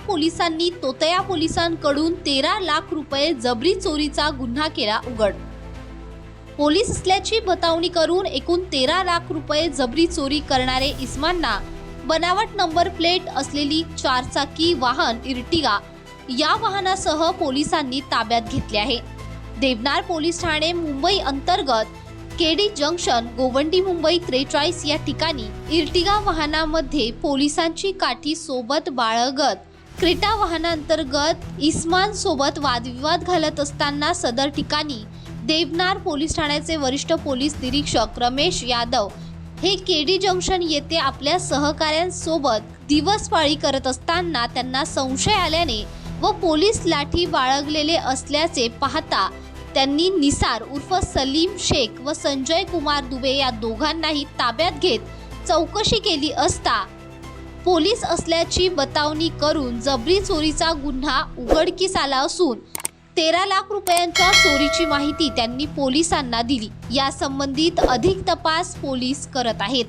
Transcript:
पोलिसांनी तोतया पोलिसांकडून 13 लाख रुपये जबरी चोरीचा गुन्हा केला उघड। पोलीस असल्याची बतावणी करून एकूण 13 लाख रुपये जबरी चोरी करणारे इस्मांना बनावट नंबर प्लेट असलेली 4 चाकी वाहन इर्टिगा या वाहनासह पोलिसांनी ताब्यात घेतले आहे। देवनार पोलीस ठाणे मुंबई अंतर्गत केडी जंक्शन गोवंडी मुंबई 43 या ठिकाणी इर्टिगा वाहनामध्ये पोलिसांची काठी सोबत बाळगत क्रेटा वाहनांतर्गत इस्मान सोबत वादविवाद घालत असताना सदर ठिकाणी देवनार पोलीस ठाण्याचे वरिष्ठ पोलीस निरीक्षक रमेश यादव हे केडी जंक्शन येथे आपल्या सहकाऱ्यांसोबत दिवसपाळी करत असताना त्यांना संशय आल्याने व पोलीस लाठी बाळगलेले असल्याचे पाहता त्यांनी निसार उर्फ सलीम शेख व संजय कुमार दुबे या दोघांनाही ताब्यात घेत चौकशी केली असता पोलीस असल्याची बतावणी करून जबरी चोरीचा गुन्हा उघडकीस आला असून 13 लाख रुपयांच्या चोरीची माहिती त्यांनी पोलिसांना दिली। या संबंधित अधिक तपास पोलीस करत आहेत।